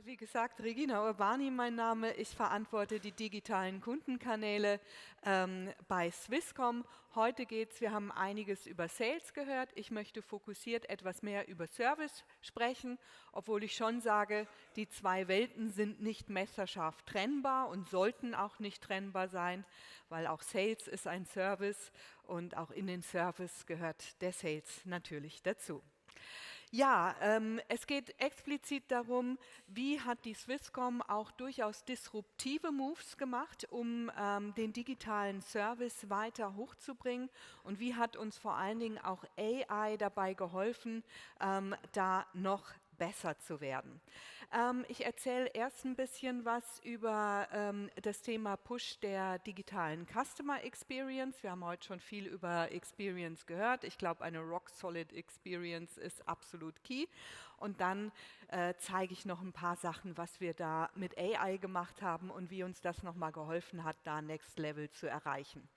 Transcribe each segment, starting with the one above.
wie gesagt, Regina Urbani mein Name. Ich verantworte die digitalen Kundenkanäle bei Swisscom. Heute geht's, wir haben einiges über Sales gehört. Ich möchte fokussiert etwas mehr über Service sprechen, obwohl ich schon sage, die zwei Welten sind nicht messerscharf trennbar und sollten auch nicht trennbar sein, weil auch Sales ist ein Service und auch in den Service gehört der Sales natürlich dazu. Ja, es geht explizit darum, wie hat die Swisscom auch durchaus disruptive Moves gemacht, um den digitalen Service weiter hochzubringen und wie hat uns vor allen Dingen auch AI dabei geholfen, da noch besser zu werden. Ich erzähle erst ein bisschen was über das Thema Push der digitalen Customer Experience. Wir haben heute schon viel über Experience gehört. Ich glaube, eine Rock-Solid Experience ist absolut key. Und dann zeige ich noch ein paar Sachen, was wir da mit AI gemacht haben und wie uns das nochmal geholfen hat, da Next Level zu erreichen.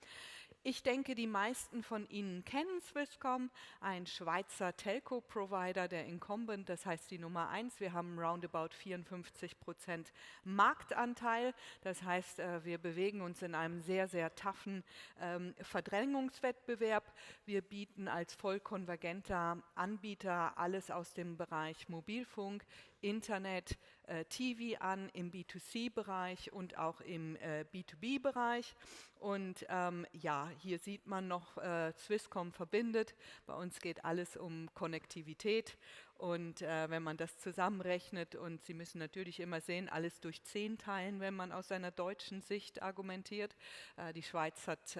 Ich denke, die meisten von Ihnen kennen Swisscom, ein Schweizer Telco-Provider, der Incumbent, das heißt die Nummer 1. Wir haben roundabout 54% Marktanteil. Das heißt, wir bewegen uns in einem sehr, sehr toughen Verdrängungswettbewerb. Wir bieten als vollkonvergenter Anbieter alles aus dem Bereich Mobilfunk, Internet, TV an im B2C-Bereich und auch im B2B-Bereich. Und ja, hier sieht man noch, Swisscom verbindet. Bei uns geht alles um Konnektivität. Und wenn man das zusammenrechnet, und Sie müssen natürlich immer sehen, alles durch 10 teilen, wenn man aus einer deutschen Sicht argumentiert. Die Schweiz hat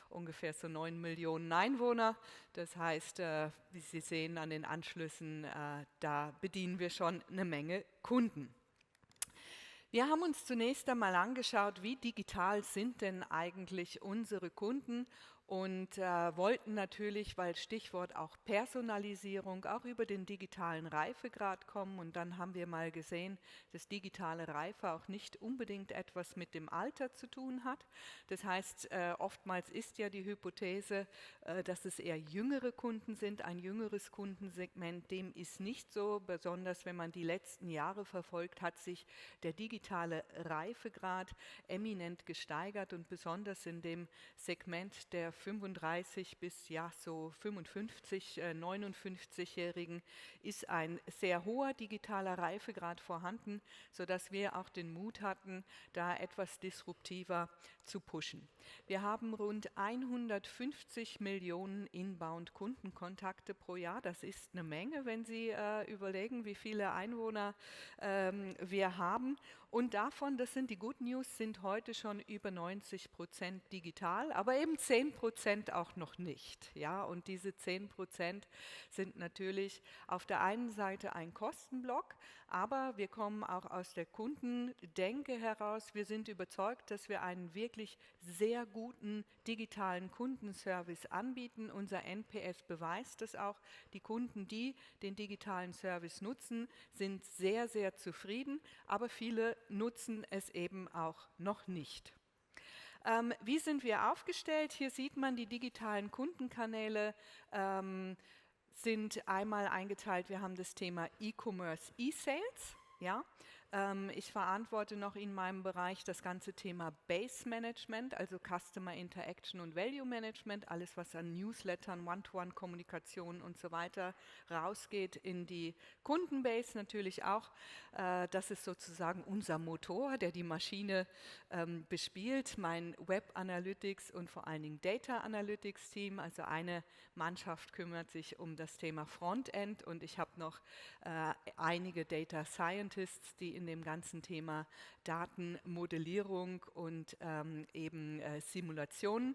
ungefähr so 9 Millionen Einwohner. Das heißt, wie Sie sehen an den Anschlüssen, da bedienen wir schon eine Menge Kunden. Wir haben uns zunächst einmal angeschaut, wie digital sind denn eigentlich unsere Kunden und wollten natürlich, weil Stichwort auch Personalisierung, auch über den digitalen Reifegrad kommen. Und dann haben wir mal gesehen, dass digitale Reife auch nicht unbedingt etwas mit dem Alter zu tun hat. Das heißt, oftmals ist ja die Hypothese, dass es eher jüngere Kunden sind, ein jüngeres Kundensegment. Dem ist nicht so, besonders wenn man die letzten Jahre verfolgt, hat sich der digitale Reifegrad eminent gesteigert und besonders in dem Segment der 35 bis ja so 55, 59-Jährigen ist ein sehr hoher digitaler Reifegrad vorhanden, sodass wir auch den Mut hatten, da etwas disruptiver zu pushen. Wir haben rund 150 Millionen Inbound-Kundenkontakte pro Jahr. Das ist eine Menge, wenn Sie überlegen, wie viele Einwohner wir haben. Und davon, das sind die Good News, sind heute schon über 90% digital, aber eben 10% auch noch nicht. Ja? Und diese 10% sind natürlich auf der einen Seite ein Kostenblock, aber wir kommen auch aus der Kundendenke heraus. Wir sind überzeugt, dass wir einen wirklich sehr guten digitalen Kundenservice anbieten. Unser NPS beweist es auch. Die Kunden, die den digitalen Service nutzen, sind sehr, sehr zufrieden, aber viele nutzen es eben auch noch nicht. Wie sind wir aufgestellt? Hier sieht man, die digitalen Kundenkanäle sind einmal eingeteilt. Wir haben das Thema E-Commerce, E-Sales. Ja, ich verantworte noch in meinem Bereich das ganze Thema Base Management, also Customer Interaction und Value Management, alles was an Newslettern, One-to-One-Kommunikation und so weiter rausgeht in die Kundenbase natürlich auch. Das ist sozusagen unser Motor, der die Maschine bespielt, mein Web Analytics und vor allen Dingen Data Analytics Team, also eine Mannschaft kümmert sich um das Thema Frontend und ich habe noch einige Data Scientists, die in dem ganzen Thema Datenmodellierung und eben Simulation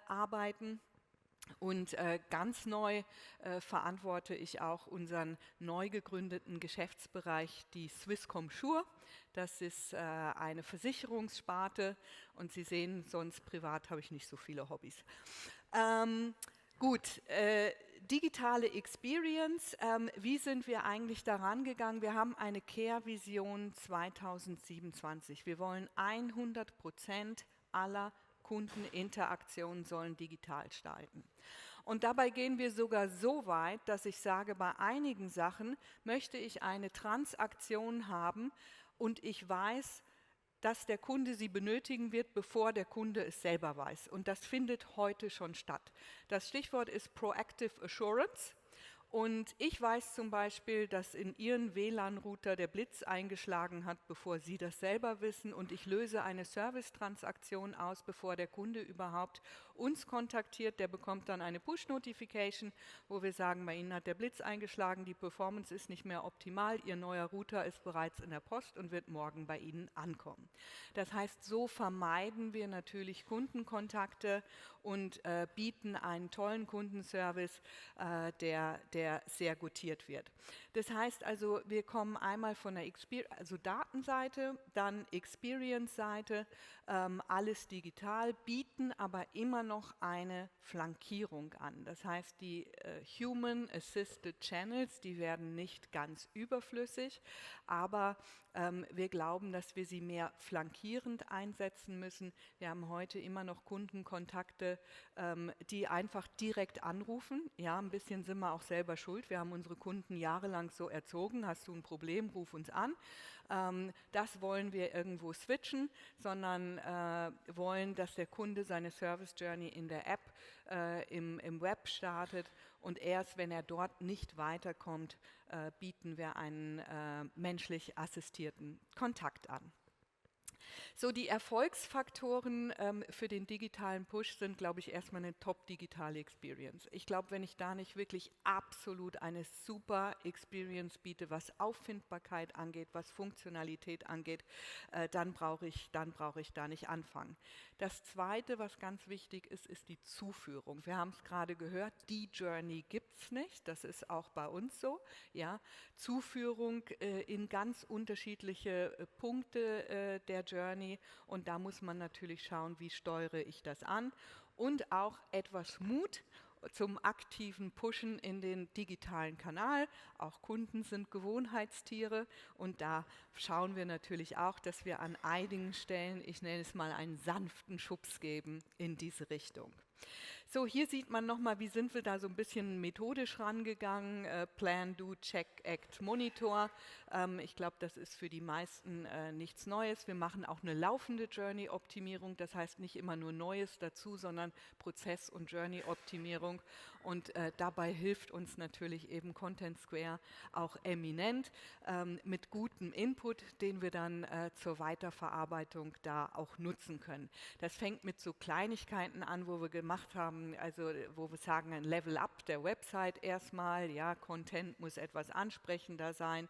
arbeiten. Und ganz neu verantworte ich auch unseren neu gegründeten Geschäftsbereich, die Swisscom Sure. Das ist eine Versicherungssparte und Sie sehen, sonst privat habe ich nicht so viele Hobbys. Gut, digitale Experience, wie sind wir eigentlich daran gegangen? Wir haben eine Care-Vision 2027. Wir wollen 100% aller Kundeninteraktionen sollen digital gestalten. Und dabei gehen wir sogar so weit, dass ich sage, bei einigen Sachen möchte ich eine Transaktion haben und ich weiß, dass der Kunde sie benötigen wird, bevor der Kunde es selber weiß. Und das findet heute schon statt. Das Stichwort ist Proactive Assurance. Und ich weiß zum Beispiel, dass in Ihren WLAN-Router der Blitz eingeschlagen hat, bevor Sie das selber wissen. Und ich löse eine Service-Transaktion aus, bevor der Kunde überhaupt uns kontaktiert. Der bekommt dann eine Push-Notification, wo wir sagen, bei Ihnen hat der Blitz eingeschlagen, die Performance ist nicht mehr optimal, Ihr neuer Router ist bereits in der Post und wird morgen bei Ihnen ankommen. Das heißt, so vermeiden wir natürlich Kundenkontakte und bieten einen tollen Kundenservice, der sehr gutiert wird. Das heißt also, wir kommen einmal von der Datenseite, dann Experience-Seite, alles digital, bieten aber immer noch eine Flankierung an. Das heißt, die Human Assisted Channels, die werden nicht ganz überflüssig, aber wir glauben, dass wir sie mehr flankierend einsetzen müssen. Wir haben heute immer noch Kundenkontakte, die einfach direkt anrufen. Ja, ein bisschen sind wir auch selber schuld. Wir haben unsere Kunden jahrelang so erzogen, hast du ein Problem, ruf uns an. Das wollen wir irgendwo switchen, sondern wollen, dass der Kunde seine Service Journey in der App, im Web startet und erst wenn er dort nicht weiterkommt, bieten wir einen menschlich assistierten Kontakt an. So, die Erfolgsfaktoren für den digitalen Push sind, glaube ich, erstmal eine top-digitale Experience. Ich glaube, wenn ich da nicht wirklich absolut eine super Experience biete, was Auffindbarkeit angeht, was Funktionalität angeht, dann brauche ich da nicht anfangen. Das Zweite, was ganz wichtig ist, ist die Zuführung. Wir haben es gerade gehört, die Journey gibt es nicht, das ist auch bei uns so. Ja? Zuführung in ganz unterschiedliche Punkte der Journey und da muss man natürlich schauen, wie steuere ich das an und auch etwas Mut zum aktiven Pushen in den digitalen Kanal. Auch Kunden sind Gewohnheitstiere und da schauen wir natürlich auch, dass wir an einigen Stellen, ich nenne es mal, einen sanften Schubs geben in diese Richtung. So, hier sieht man nochmal, wie sind wir da so ein bisschen methodisch rangegangen. Plan, Do, Check, Act, Monitor. Ich glaube, das ist für die meisten nichts Neues. Wir machen auch eine laufende Journey-Optimierung. Das heißt nicht immer nur Neues dazu, sondern Prozess- und Journey-Optimierung. Und dabei hilft uns natürlich eben Content Square auch eminent mit gutem Input, den wir dann zur Weiterverarbeitung da auch nutzen können. Das fängt mit so Kleinigkeiten an, wo wir gemacht haben, also wo wir sagen, ein Level Up der Website erstmal, ja, Content muss etwas ansprechender sein,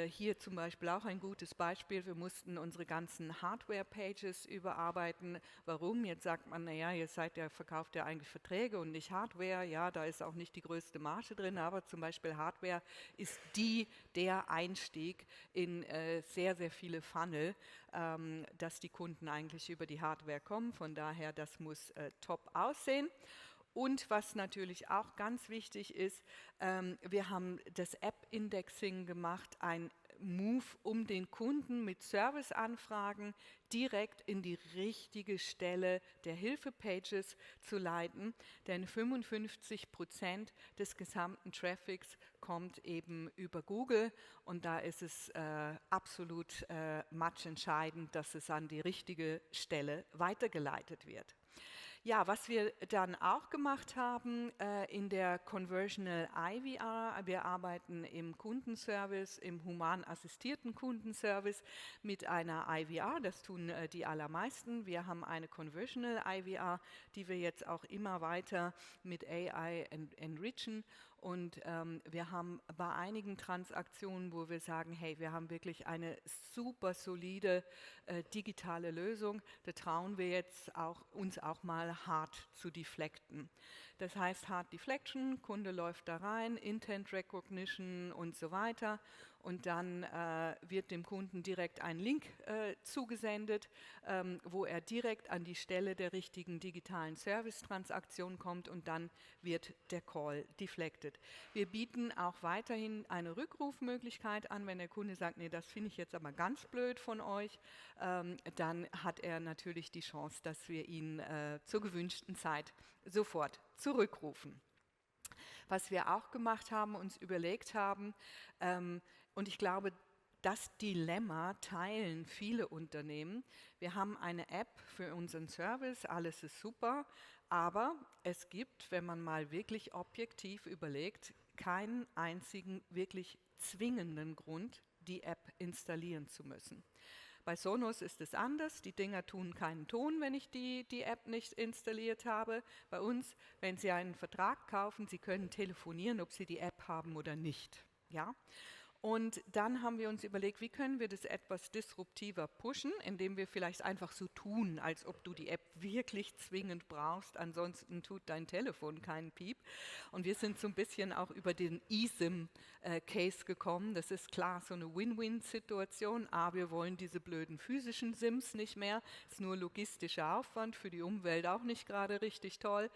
Hier zum Beispiel auch ein gutes Beispiel, wir mussten unsere ganzen Hardware-Pages überarbeiten. Warum? Jetzt sagt man, naja, ihr verkauft ja eigentlich Verträge und nicht Hardware, ja, da ist auch nicht die größte Marge drin, aber zum Beispiel Hardware ist der Einstieg in sehr, sehr viele Funnel, dass die Kunden eigentlich über die Hardware kommen. Von daher, das muss top aussehen. Und was natürlich auch ganz wichtig ist, wir haben das App-Indexing gemacht, ein Move, um den Kunden mit Serviceanfragen direkt in die richtige Stelle der Hilfe-Pages zu leiten, denn 55% des gesamten Traffics kommt eben über Google und da ist es absolut matchentscheidend, dass es an die richtige Stelle weitergeleitet wird. Ja, was wir dann auch gemacht haben in der Conversational IVR, wir arbeiten im Kundenservice, im human assistierten Kundenservice mit einer IVR, das tun die allermeisten. Wir haben eine Conversational IVR, die wir jetzt auch immer weiter mit AI enrichen. Und wir haben bei einigen Transaktionen, wo wir sagen, hey, wir haben wirklich eine super solide digitale Lösung, da trauen wir jetzt uns auch mal hart zu deflecten. Das heißt Hard Deflection, Kunde läuft da rein, Intent Recognition und so weiter. Und dann wird dem Kunden direkt ein Link zugesendet, wo er direkt an die Stelle der richtigen digitalen Service-Transaktion kommt und dann wird der Call deflected. Wir bieten auch weiterhin eine Rückrufmöglichkeit an, wenn der Kunde sagt, nee, das finde ich jetzt aber ganz blöd von euch, dann hat er natürlich die Chance, dass wir ihn zur gewünschten Zeit sofort zurückrufen. Was wir auch gemacht haben, uns überlegt haben, und ich glaube, das Dilemma teilen viele Unternehmen. Wir haben eine App für unseren Service, alles ist super, aber es gibt, wenn man mal wirklich objektiv überlegt, keinen einzigen wirklich zwingenden Grund, die App installieren zu müssen. Bei Sonos ist es anders, die Dinger tun keinen Ton, wenn ich die App nicht installiert habe. Bei uns, wenn Sie einen Vertrag kaufen, Sie können telefonieren, ob Sie die App haben oder nicht. Ja? Und dann haben wir uns überlegt, wie können wir das etwas disruptiver pushen, indem wir vielleicht einfach so tun, als ob du die App wirklich zwingend brauchst, ansonsten tut dein Telefon keinen Piep. Und wir sind so ein bisschen auch über den eSIM-Case gekommen. Das ist klar so eine Win-Win-Situation. A, wir wollen diese blöden physischen SIMs nicht mehr. Es ist nur logistischer Aufwand, für die Umwelt auch nicht gerade richtig toll.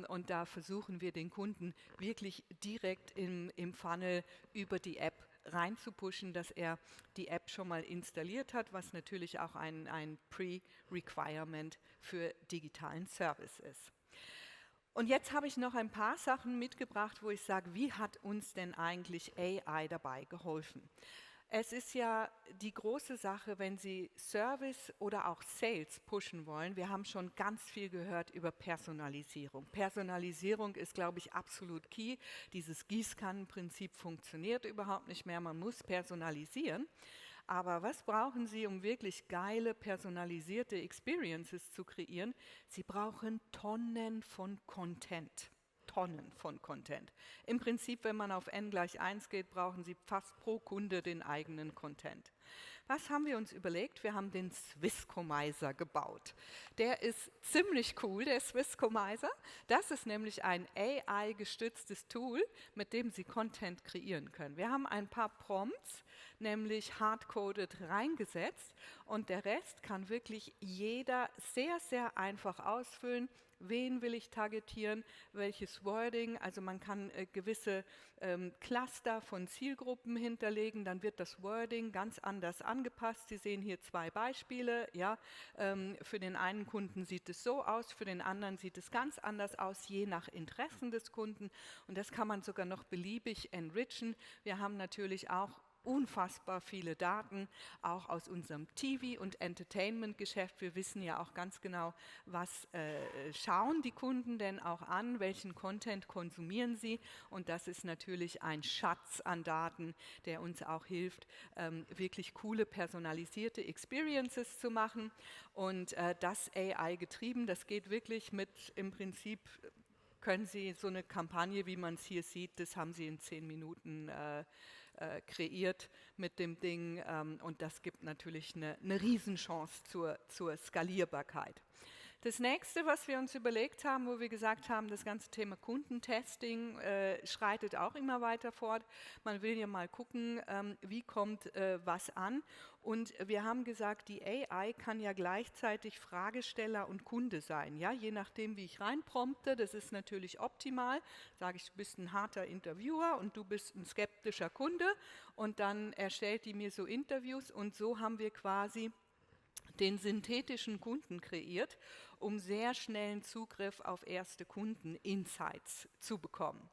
Und da versuchen wir den Kunden wirklich direkt im Funnel über die App reinzupushen, dass er die App schon mal installiert hat, was natürlich auch ein Pre-Requirement für digitalen Service ist. Und jetzt habe ich noch ein paar Sachen mitgebracht, wo ich sage, wie hat uns denn eigentlich AI dabei geholfen? Es ist ja die große Sache, wenn Sie Service oder auch Sales pushen wollen. Wir haben schon ganz viel gehört über Personalisierung. Personalisierung ist, glaube ich, absolut key. Dieses Gießkannenprinzip funktioniert überhaupt nicht mehr. Man muss personalisieren. Aber was brauchen Sie, um wirklich geile, personalisierte Experiences zu kreieren? Sie brauchen Tonnen von Content. Tonnen von Content. Im Prinzip, wenn man auf n=1 geht, brauchen Sie fast pro Kunde den eigenen Content. Was haben wir uns überlegt? Wir haben den Swisscomizer gebaut. Der ist ziemlich cool, der Swisscomizer. Das ist nämlich ein AI-gestütztes Tool, mit dem Sie Content kreieren können. Wir haben ein paar Prompts, nämlich hardcoded reingesetzt und der Rest kann wirklich jeder sehr, sehr einfach ausfüllen. Wen will ich targetieren, welches Wording, also man kann gewisse Cluster von Zielgruppen hinterlegen, dann wird das Wording ganz anders angepasst. Sie sehen hier 2 Beispiele. Ja, für den einen Kunden sieht es so aus, für den anderen sieht es ganz anders aus, je nach Interessen des Kunden. Und das kann man sogar noch beliebig enrichen. Wir haben natürlich auch unfassbar viele Daten, auch aus unserem TV- und Entertainment-Geschäft. Wir wissen ja auch ganz genau, was schauen die Kunden denn auch an, welchen Content konsumieren sie. Und das ist natürlich ein Schatz an Daten, der uns auch hilft, wirklich coole, personalisierte Experiences zu machen. Und das AI getrieben, das geht wirklich mit im Prinzip können Sie so eine Kampagne, wie man es hier sieht, das haben Sie in 10 Minuten kreiert mit dem Ding und das gibt natürlich eine Riesenchance zur Skalierbarkeit. Das nächste, was wir uns überlegt haben, wo wir gesagt haben, das ganze Thema Kundentesting schreitet auch immer weiter fort. Man will ja mal gucken, wie kommt was an. Und wir haben gesagt, die AI kann ja gleichzeitig Fragesteller und Kunde sein. Ja? Je nachdem, wie ich reinprompte, das ist natürlich optimal. Sage ich, du bist ein harter Interviewer und du bist ein skeptischer Kunde. Und dann erstellt die mir so Interviews und so haben wir quasi den synthetischen Kunden kreiert, um sehr schnellen Zugriff auf erste Kunden-Insights zu bekommen.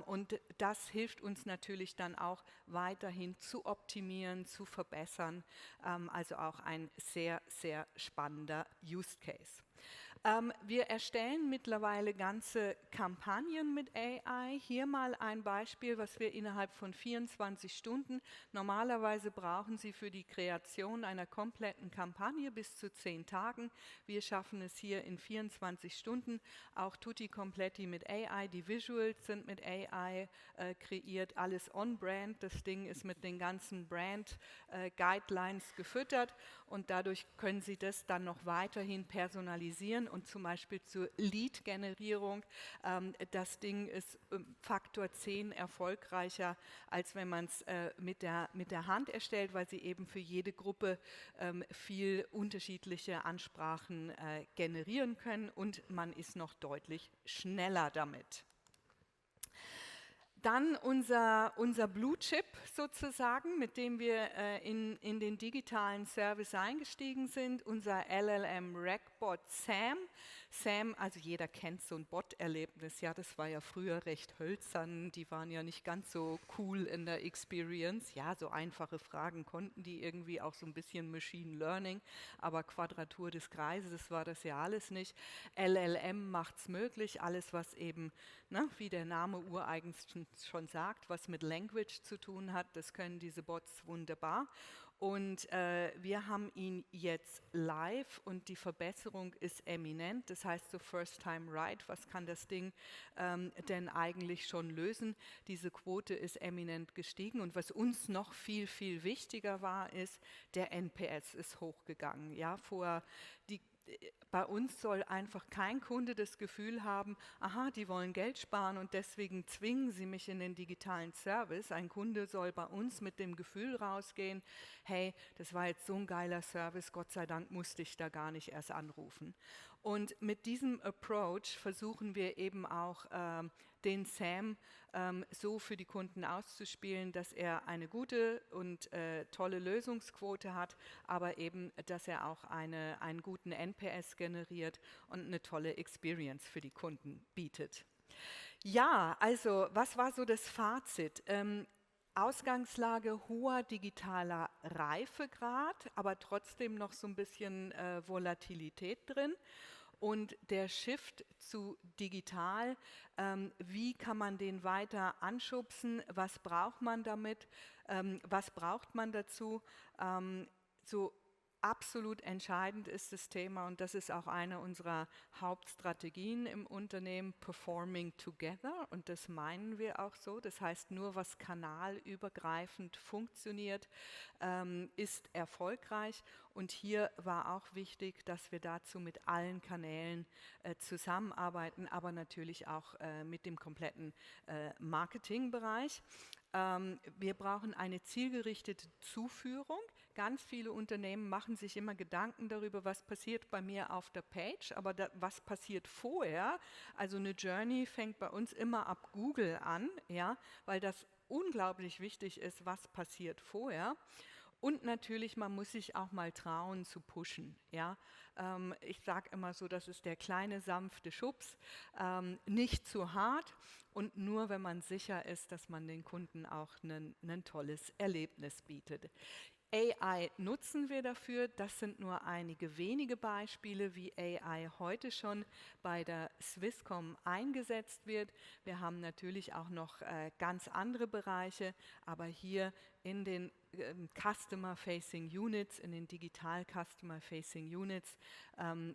Und das hilft uns natürlich dann auch weiterhin zu optimieren, zu verbessern. Also auch ein sehr, sehr spannender Use Case. Wir erstellen mittlerweile ganze Kampagnen mit AI. Hier mal ein Beispiel, was wir innerhalb von 24 Stunden, normalerweise brauchen Sie für die Kreation einer kompletten Kampagne bis zu 10 Tagen. Wir schaffen es hier in 24 Stunden, auch Tutti Completi mit AI. Die Visuals sind mit AI kreiert, alles on-brand. Das Ding ist mit den ganzen Brand-Guidelines gefüttert und dadurch können Sie das dann noch weiterhin personalisieren und zum Beispiel zur Lead-Generierung. Das Ding ist Faktor 10 erfolgreicher, als wenn man es mit der Hand erstellt, weil Sie eben für jede Gruppe viel unterschiedliche Ansprachen generieren können und man ist noch deutlich schneller damit. Dann unser Blue Chip sozusagen, mit dem wir in den digitalen Service eingestiegen sind, unser LLM Ragbot SAM. Sam, also jeder kennt so ein Bot-Erlebnis, ja, das war ja früher recht hölzern, die waren ja nicht ganz so cool in der Experience, ja, so einfache Fragen konnten die irgendwie, auch so ein bisschen Machine Learning, aber Quadratur des Kreises war das ja alles nicht. LLM macht es möglich, alles was eben, ne, wie der Name ureigens schon sagt, was mit Language zu tun hat, das können diese Bots wunderbar. Und wir haben ihn jetzt live und die Verbesserung ist eminent. Das heißt so First Time Right, was kann das Ding denn eigentlich schon lösen? Diese Quote ist eminent gestiegen und was uns noch viel, viel wichtiger war, ist, der NPS ist hochgegangen. Ja, bei uns soll einfach kein Kunde das Gefühl haben, aha, die wollen Geld sparen und deswegen zwingen sie mich in den digitalen Service. Ein Kunde soll bei uns mit dem Gefühl rausgehen, hey, das war jetzt so ein geiler Service, Gott sei Dank musste ich da gar nicht erst anrufen. Und mit diesem Approach versuchen wir eben auch den Sam so für die Kunden auszuspielen, dass er eine gute und tolle Lösungsquote hat, aber eben, dass er auch einen guten NPS generiert und eine tolle Experience für die Kunden bietet. Ja, also was war so das Fazit? Ausgangslage hoher digitaler Reifegrad, aber trotzdem noch so ein bisschen Volatilität drin. Und der Shift zu digital, wie kann man den weiter anschubsen? Was braucht man damit? Was braucht man dazu? So absolut entscheidend ist das Thema und das ist auch eine unserer Hauptstrategien im Unternehmen, Performing Together, und das meinen wir auch so. Das heißt, nur was kanalübergreifend funktioniert, ist erfolgreich, und hier war auch wichtig, dass wir dazu mit allen Kanälen zusammenarbeiten, aber natürlich auch mit dem kompletten Marketingbereich. Wir brauchen eine zielgerichtete Zuführung. Ganz viele Unternehmen machen sich immer Gedanken darüber, was passiert bei mir auf der Page, aber was passiert vorher? Also eine Journey fängt bei uns immer ab Google an, ja, weil das unglaublich wichtig ist, was passiert vorher. Und natürlich, man muss sich auch mal trauen zu pushen. Ja? Ich sage immer so, das ist der kleine sanfte Schubs, nicht zu hart und nur, wenn man sicher ist, dass man den Kunden auch ein tolles Erlebnis bietet. AI nutzen wir dafür. Das sind nur einige wenige Beispiele, wie AI heute schon bei der Swisscom eingesetzt wird. Wir haben natürlich auch noch ganz andere Bereiche, aber hier in den Customer-Facing Units, in den Digital Customer-Facing Units,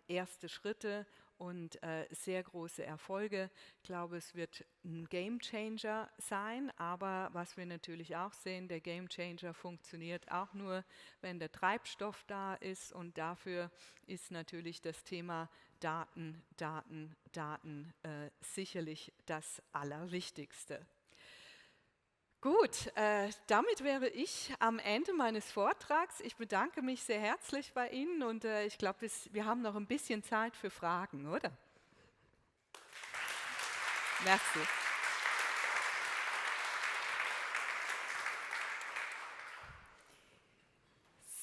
erste Schritte und sehr große Erfolge. Ich glaube, es wird ein Game Changer sein, aber was wir natürlich auch sehen, der Game Changer funktioniert auch nur, wenn der Treibstoff da ist, und dafür ist natürlich das Thema Daten, Daten, Daten sicherlich das Allerwichtigste. Gut, damit wäre ich am Ende meines Vortrags. Ich bedanke mich sehr herzlich bei Ihnen und ich glaube, wir haben noch ein bisschen Zeit für Fragen, oder? Merci.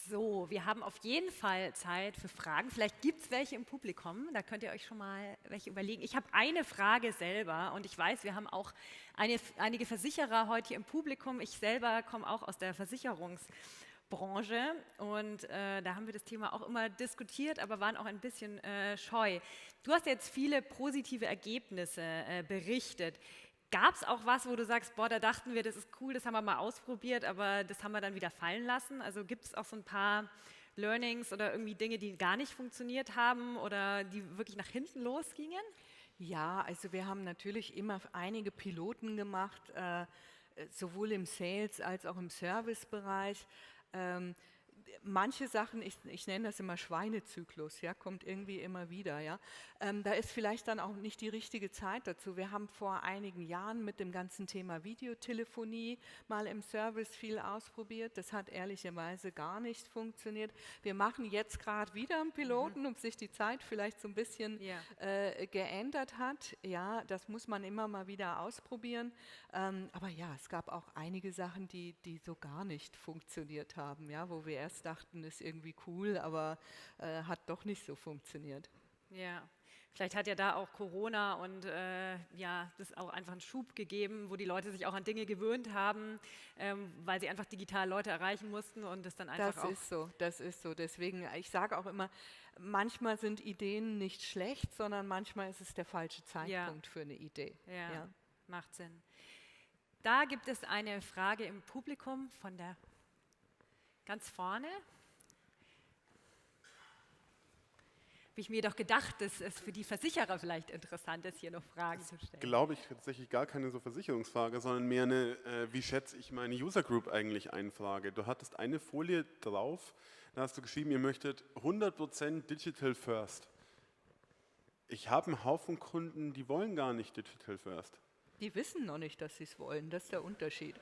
So, wir haben auf jeden Fall Zeit für Fragen. Vielleicht gibt es welche im Publikum, da könnt ihr euch schon mal welche überlegen. Ich habe eine Frage selber und ich weiß, wir haben auch einige Versicherer heute hier im Publikum. Ich selber komme auch aus der Versicherungsbranche und da haben wir das Thema auch immer diskutiert, aber waren auch ein bisschen scheu. Du hast jetzt viele positive Ergebnisse berichtet. Gab es auch was, wo du sagst, boah, da dachten wir, das ist cool, das haben wir mal ausprobiert, aber das haben wir dann wieder fallen lassen? Also gibt es auch so ein paar Learnings oder irgendwie Dinge, die gar nicht funktioniert haben oder die wirklich nach hinten losgingen? Ja, also wir haben natürlich immer einige Piloten gemacht, sowohl im Sales als auch im Servicebereich. Manche Sachen, ich nenne das immer Schweinezyklus, ja, kommt irgendwie immer wieder, ja. Da ist vielleicht dann auch nicht die richtige Zeit dazu. Wir haben vor einigen Jahren mit dem ganzen Thema Videotelefonie mal im Service viel ausprobiert. Das hat ehrlicherweise gar nicht funktioniert. Wir machen jetzt gerade wieder einen Piloten, ob sich die Zeit vielleicht so ein bisschen geändert hat. Ja, das muss man immer mal wieder ausprobieren. Aber ja, es gab auch einige Sachen, die so gar nicht funktioniert haben, ja, wo wir erst dachten, ist irgendwie cool, aber hat doch nicht so funktioniert. Ja, Vielleicht hat ja da auch Corona und ja, das auch einfach einen Schub gegeben, wo die Leute sich auch an Dinge gewöhnt haben, weil sie einfach digital Leute erreichen mussten und das dann einfach Das auch. ist so, das ist so. Deswegen, ich sage auch immer, manchmal sind Ideen nicht schlecht, sondern manchmal ist es der falsche Ja, Zeitpunkt für eine Idee. ja, Ja. macht Sinn. Da gibt es eine Frage im Publikum von der ganz vorne. Habe ich mir doch gedacht, dass es für die Versicherer vielleicht interessant ist, hier noch Fragen zu stellen. Glaube ich tatsächlich gar keine so Versicherungsfrage, sondern mehr eine, wie schätze ich meine User Group eigentlich ein Frage. Du hattest eine Folie drauf, da hast du geschrieben, ihr möchtet 100% Digital First. Ich habe einen Haufen Kunden, die wollen gar nicht Digital First. Die wissen noch nicht, dass sie es wollen. Das ist der Unterschied.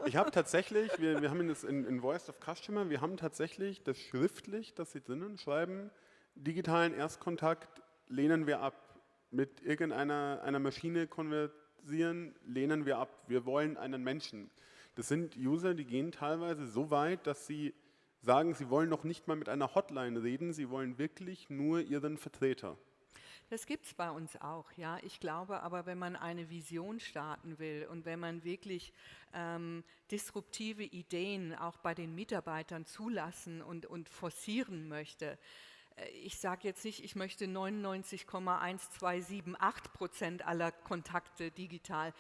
Ich habe tatsächlich, wir haben das in Voice of Customer, wir haben tatsächlich das schriftlich, dass sie drinnen schreiben, digitalen Erstkontakt lehnen wir ab. Mit einer Maschine konversieren, lehnen wir ab. Wir wollen einen Menschen. Das sind User, die gehen teilweise so weit, dass sie sagen, sie wollen noch nicht mal mit einer Hotline reden, sie wollen wirklich nur ihren Vertreter. Das gibt es bei uns auch, ja. Ich glaube aber, wenn man eine Vision starten will und wenn man wirklich disruptive Ideen auch bei den Mitarbeitern zulassen und forcieren möchte, ich sage jetzt nicht, ich möchte 99,1278% aller Kontakte digital.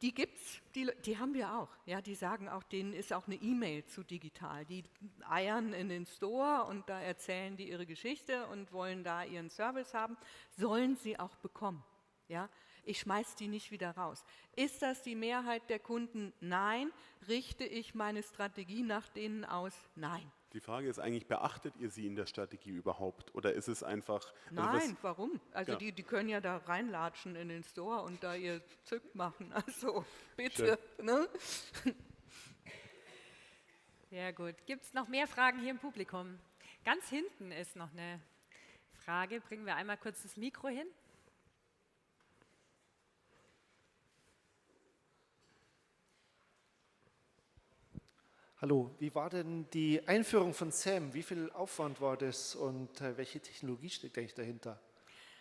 Die gibt's, die haben wir auch. Ja, die sagen auch, denen ist auch eine E-Mail zu digital. Die eiern in den Store und da erzählen die ihre Geschichte und wollen da ihren Service haben. Sollen sie auch bekommen. Ja, ich schmeiß die nicht wieder raus. Ist das die Mehrheit der Kunden? Nein. Richte ich meine Strategie nach denen aus? Nein. Die Frage ist eigentlich, beachtet ihr sie in der Strategie überhaupt? Oder ist es einfach... Nein, warum? Also Ja. die können ja da reinlatschen in den Store und da ihr Zück machen. Also bitte. Ne? Sehr gut. Gibt es noch mehr Fragen hier im Publikum? Ganz hinten ist noch eine Frage. Bringen wir einmal kurz das Mikro hin. Hallo, wie war denn die Einführung von SAM? Wie viel Aufwand war das und welche Technologie steckt eigentlich dahinter?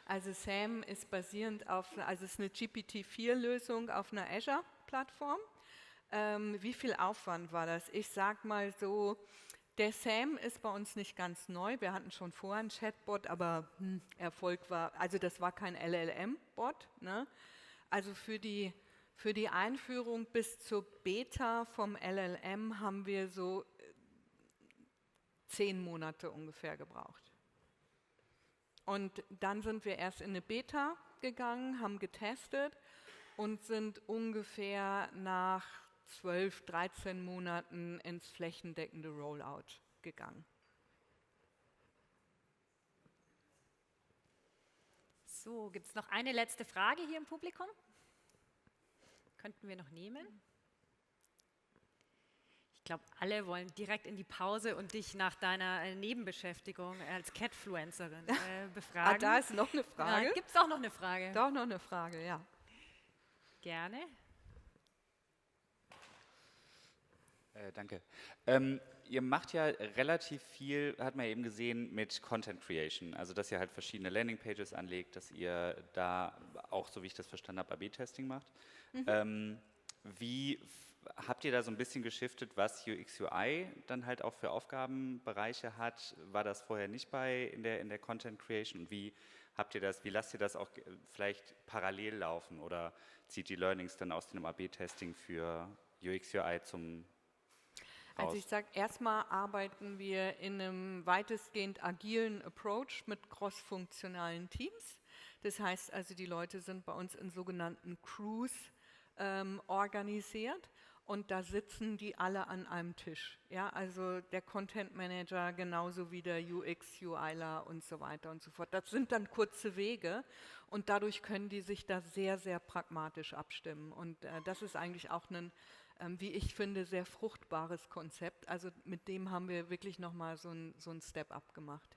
Also SAM ist basierend auf, also es ist eine GPT-4-Lösung auf einer Azure-Plattform. Wie viel Aufwand war das? Ich sag mal so, der SAM ist bei uns nicht ganz neu. Wir hatten schon vorher einen Chatbot, aber Erfolg war, also das war kein LLM-Bot. Ne? Also für die Einführung bis zur Beta vom LLM haben wir so 10 Monate ungefähr gebraucht. Und dann sind wir erst in eine Beta gegangen, haben getestet und sind ungefähr nach 12, 13 Monaten ins flächendeckende Rollout gegangen. So, gibt es noch eine letzte Frage hier im Publikum? Könnten wir noch nehmen? Ich glaube, alle wollen direkt in die Pause und dich nach deiner Nebenbeschäftigung als Catfluencerin befragen. Da ist noch eine Frage. Gibt es auch noch eine Frage? Doch noch eine Frage, ja. Gerne. Danke. Ihr macht ja relativ viel, hat man eben gesehen, mit Content Creation. Also, dass ihr halt verschiedene Landingpages anlegt, dass ihr da auch, so wie ich das verstanden habe, AB-Testing macht. Wie habt ihr da so ein bisschen geschiftet, was UX, UI dann halt auch für Aufgabenbereiche hat? War das vorher nicht in der Content Creation? Und wie habt ihr das, wie lasst ihr das auch vielleicht parallel laufen oder zieht die Learnings dann aus dem AB-Testing für UX, UI zum Also ich sage, erstmal arbeiten wir in einem weitestgehend agilen Approach mit cross-funktionalen Teams. Das heißt also, die Leute sind bei uns in sogenannten Crews organisiert und da sitzen die alle an einem Tisch. Ja, also der Content Manager genauso wie der UX, UIler und so weiter und so fort. Das sind dann kurze Wege und dadurch können die sich da sehr, sehr pragmatisch abstimmen. Und das ist eigentlich auch ein, wie ich finde, sehr fruchtbares Konzept. Also mit dem haben wir wirklich nochmal so ein Step-up gemacht.